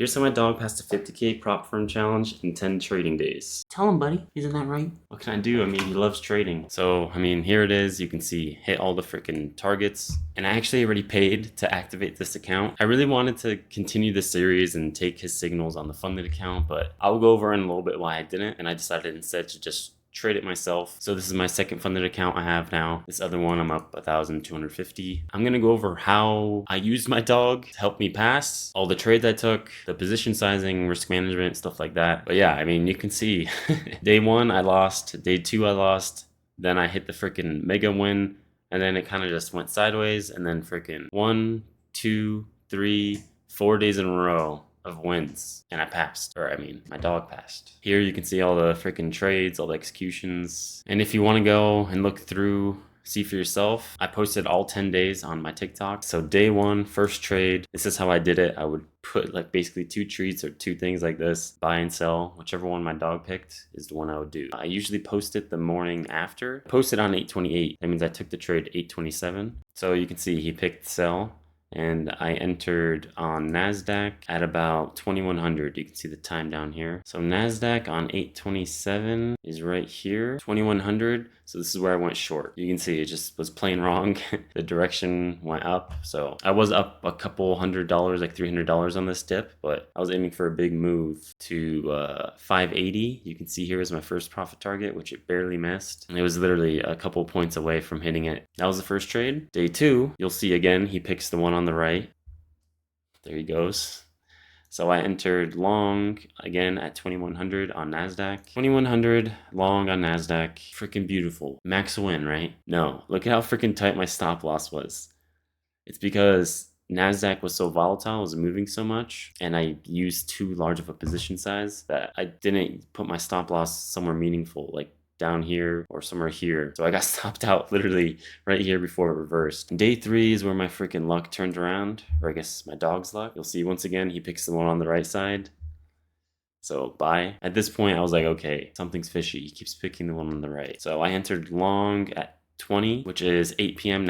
Here's how my dog passed a 50K prop firm challenge in 10 trading days. Tell him, buddy. Isn't that right? What can I do? I mean, he loves trading. So, I mean, here it is. You can see hit all the freaking targets. And I actually already paid to activate this account. I really wanted to continue the series and take his signals on the funded account, but I'll go over in a little bit why I didn't. And I decided instead to just trade it myself. So this is my second funded account I have now. This other one I'm up 1,250. I'm gonna go over how I used my dog to help me pass, all the trades I took, the position sizing, risk management, stuff like that. But yeah, I mean, you can see day one I lost, day two I lost, then I hit the freaking mega win, and then it kind of just went sideways, and then freaking 1, 2, 3, 4 days in a row of wins, and I passed, or I mean my dog passed. Here you can see all the freaking trades, all the executions, and if you want to go and look through, see for yourself, I posted all 10 days on my TikTok. So day one, first trade, this is how I did it. I would put like basically 2 treats or 2 things like this, buy and sell. Whichever one my dog picked is the one I would do. I usually post it the morning after. Post it on 8/28. That means I took the trade 8/27. So you can see he picked sell, and I entered on NASDAQ at about 2100. You can see the time down here. So NASDAQ on 8/27 is right here, 2100. So this is where I went short. You can see it just was plain wrong. The direction went up. So I was up a couple $100, like $300 on this dip, but I was aiming for a big move to 580. You can see here is my first profit target, which it barely missed. And it was literally a couple points away from hitting it. That was the first trade. Day two, you'll see again, he picks the one on the right. There he goes. So I entered long again at 2100 on NASDAQ. 2100 long on NASDAQ. Freaking beautiful. Max win, right? No. Look at how freaking tight my stop loss was. It's because NASDAQ was so volatile, it was moving so much, and I used too large of a position size that I didn't put my stop loss somewhere meaningful, like down here or somewhere here. So I got stopped out literally right here before it reversed. Day three is where my freaking luck turned around, or I guess my dog's luck. You'll see once again, he picks the one on the right side. So buy. At this point, I was like, okay, something's fishy. He keeps picking the one on the right. So I entered long at 20, which is 8 p.m.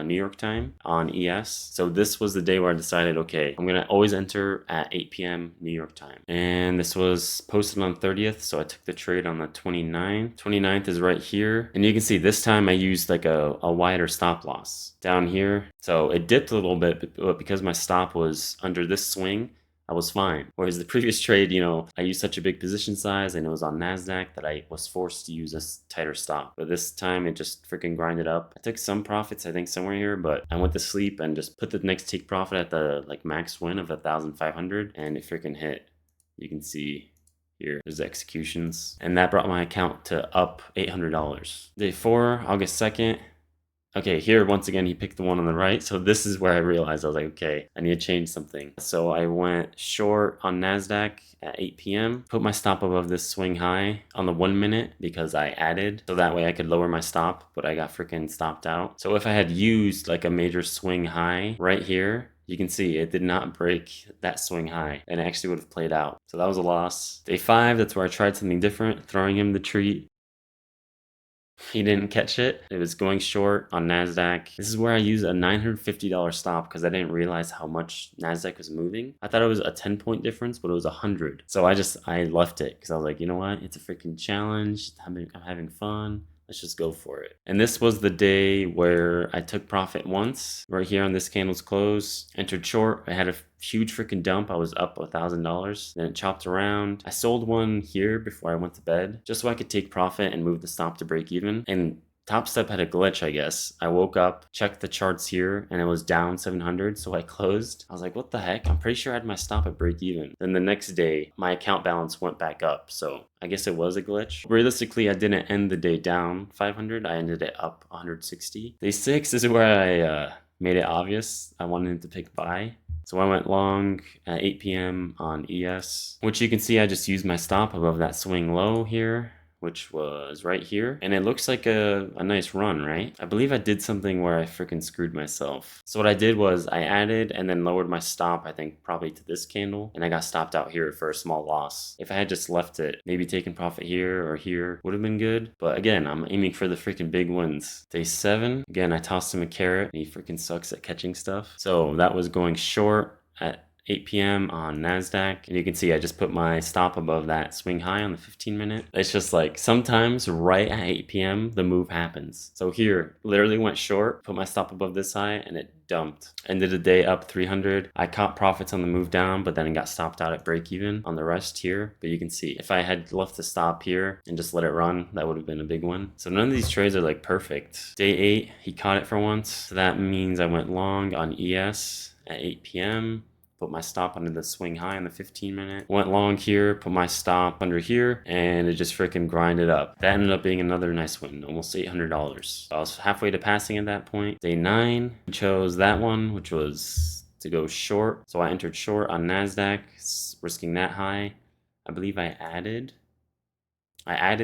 New York time on ES. So this was the day where I decided, okay, I'm gonna always enter at 8 p.m. New York time. And this was posted on 30th, so I took the trade on the 29th. 29th is right here. And you can see this time I used like a wider stop loss down here. So it dipped a little bit, but because my stop was under this swing, I was fine. Whereas the previous trade, I used such a big position size and it was on NASDAQ that I was forced to use a tighter stop. But this time it just freaking grinded up. I took some profits, I think somewhere here, but I went to sleep and just put the next take profit at the like max win of 1,500 and it freaking hit. You can see here, there's the executions. And that brought my account to up $800. Day 4, August 2nd. Okay, here once again he picked the one on the right, so this is where I realized I was like, okay, I need to change something. So I went short on NASDAQ at 8 p.m. Put my stop above this swing high on the 1 minute because I added, so that way I could lower my stop, but I got freaking stopped out. So if I had used like a major swing high right here, you can see it did not break that swing high and it actually would have played out. So that was a loss. Day 5, that's where I tried something different, throwing him the treat. He didn't catch it. It was going short on NASDAQ. This is where I used a $950 stop because I didn't realize how much NASDAQ was moving. I thought it was a 10-point difference, but it was 100. So I left it because I was like, you know what? It's a freaking challenge. I'm having fun. Let's just go for it. And this was the day where I took profit once, right here on this candle's close, entered short. I had a huge freaking dump. I was up $1,000. Then it chopped around. I sold one here before I went to bed, just so I could take profit and move the stop to break even. And Topstep had a glitch, I guess. I woke up, checked the charts here, and it was down 700, so I closed. I was like, what the heck? I'm pretty sure I had my stop at break even. Then the next day, my account balance went back up, so I guess it was a glitch. Realistically, I didn't end the day down 500. I ended it up 160. Day 6 is where I made it obvious. I wanted to pick buy. So I went long at 8 p.m. on ES, which you can see I just used my stop above that swing low here, which was right here. And it looks like a nice run, right? I believe I did something where I freaking screwed myself. So what I did was I added and then lowered my stop, I think probably to this candle, and I got stopped out here for a small loss. If I had just left it, maybe taken profit here or here would have been good. But again, I'm aiming for the freaking big wins. Day 7, again, I tossed him a carrot and he freaking sucks at catching stuff. So that was going short at 8 p.m. on NASDAQ. And you can see I just put my stop above that swing high on the 15-minute. It's just like sometimes right at 8 p.m. the move happens. So here, literally went short, put my stop above this high, and it dumped. Ended the day up 300. I caught profits on the move down, but then it got stopped out at break even on the rest here. But you can see if I had left the stop here and just let it run, that would have been a big one. So none of these trades are like perfect. Day 8, he caught it for once. So that means I went long on ES at 8 p.m. Put my stop under the swing high on the 15-minute. Went long here, put my stop under here, and it just freaking grinded up. That ended up being another nice win, almost $800. So I was halfway to passing at that point. Day 9, I chose that one, which was to go short. So I entered short on NASDAQ, risking that high. I believe I added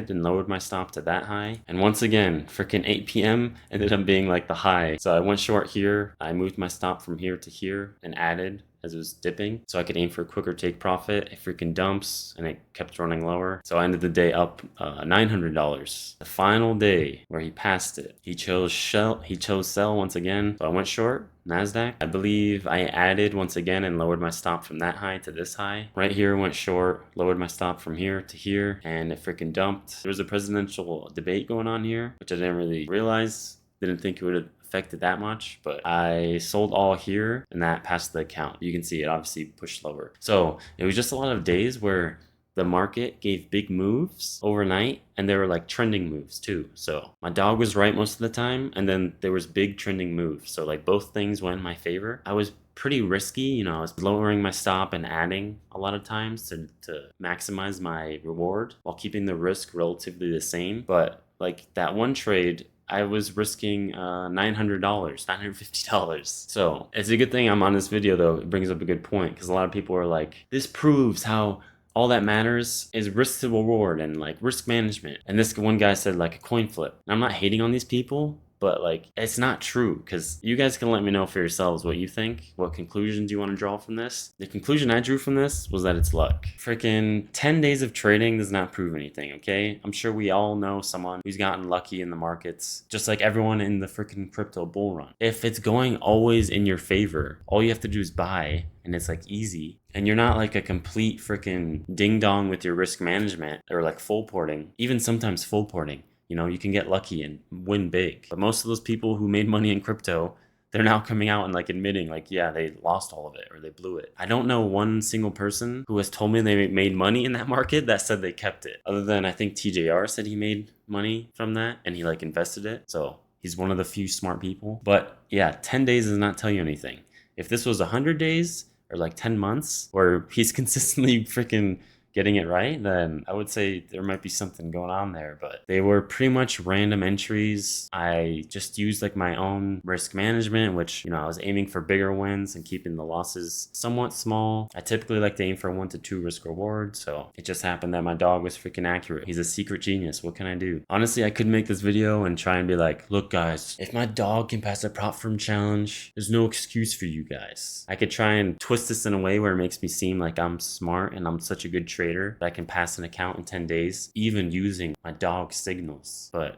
and lowered my stop to that high. And once again, freaking 8 p.m. ended up being like the high. So I went short here. I moved my stop from here to here and added as it was dipping so I could aim for a quicker take profit. It freaking dumps and it kept running lower. So I ended the day up $900. The final day where he passed it, he chose sell once again. So I went short NASDAQ. I believe I added once again and lowered my stop from that high to this high. Right here went short, lowered my stop from here to here, and it freaking dumped. There was a presidential debate going on here, which I didn't really realize. Didn't think it would have affected that much, but I sold all here and that passed the account. You can see it obviously pushed lower. So it was just a lot of days where the market gave big moves overnight and they were like trending moves too. So my dog was right most of the time, and then there was big trending moves. So like both things went in my favor. I was pretty risky, you know, I was lowering my stop and adding a lot of times to maximize my reward while keeping the risk relatively the same. But like that one trade, I was risking $900, $950. So it's a good thing I'm on this video though. It brings up a good point because a lot of people are like, this proves how all that matters is risk to reward and like risk management. And this one guy said like a coin flip. And I'm not hating on these people, but like it's not true, because you guys can let me know for yourselves what you think, what conclusions you want to draw from this. The conclusion I drew from this was that it's luck. Freaking 10 days of trading does not prove anything, okay? I'm sure we all know someone who's gotten lucky in the markets, just like everyone in the freaking crypto bull run. If it's going always in your favor, all you have to do is buy, and it's like easy, and you're not like a complete freaking ding dong with your risk management or like full porting, even sometimes full porting. You know, you can get lucky and win big. But most of those people who made money in crypto, they're now coming out and like admitting like, yeah, they lost all of it or they blew it. I don't know one single person who has told me they made money in that market that said they kept it. Other than I think TJR said he made money from that and he like invested it. So he's one of the few smart people. But yeah, 10 days does not tell you anything. If this was 100 days or like 10 months where he's consistently freaking getting it right, then I would say there might be something going on there. But they were pretty much random entries. I just used like my own risk management, which, you know, I was aiming for bigger wins and keeping the losses somewhat small. I typically like to aim for 1 to 2 risk reward. So it just happened that my dog was freaking accurate. He's a secret genius. What can I do? Honestly, I could make this video and try and be like, look guys, if my dog can pass a prop firm challenge, there's no excuse for you guys. I could try and twist this in a way where it makes me seem like I'm smart and I'm such a good trader that I can pass an account in 10 days, even using my dog signals. But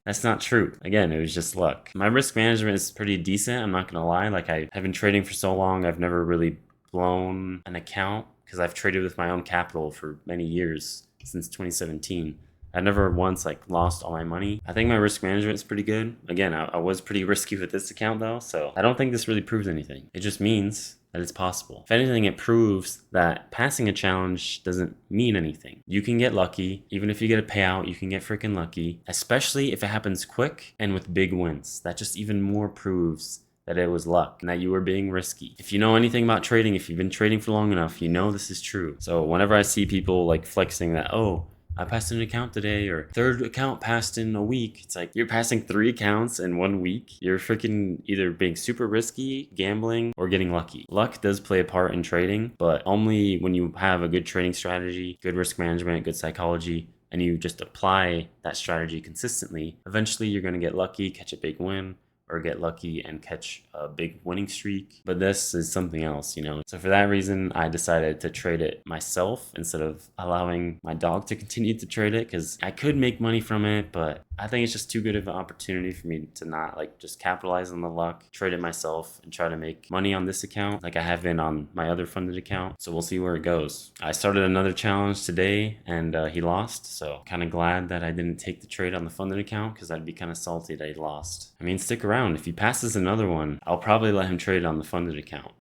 that's not true. Again, it was just luck. My risk management is pretty decent. I'm not gonna lie. Like I have been trading for so long, I've never really blown an account because I've traded with my own capital for many years, since 2017. I never once like lost all my money. I think my risk management is pretty good. Again, I was pretty risky with this account though, so I don't think this really proves anything. It just means that it's possible. If anything, it proves that passing a challenge doesn't mean anything. You can get lucky. Even if you get a payout, you can get freaking lucky, especially if it happens quick and with big wins. That just even more proves that it was luck and that you were being risky. If you know anything about trading, if you've been trading for long enough, you know this is true. So whenever I see people like flexing that, oh, I passed an account today, or third account passed in a week. It's like, you're passing 3 accounts in 1 week. You're freaking either being super risky, gambling, or getting lucky. Luck does play a part in trading, but only when you have a good trading strategy, good risk management, good psychology, and you just apply that strategy consistently. Eventually, you're gonna get lucky, catch a big win, or get lucky and catch a big winning streak. But this is something else, you know? So for that reason, I decided to trade it myself instead of allowing my dog to continue to trade it, because I could make money from it, but I think it's just too good of an opportunity for me to not like just capitalize on the luck, trade it myself, and try to make money on this account like I have been on my other funded account. So we'll see where it goes. I started another challenge today and he lost. So kind of glad that I didn't take the trade on the funded account because I'd be kind of salty that he lost. I mean, stick around. If he passes another one, I'll probably let him trade on the funded account.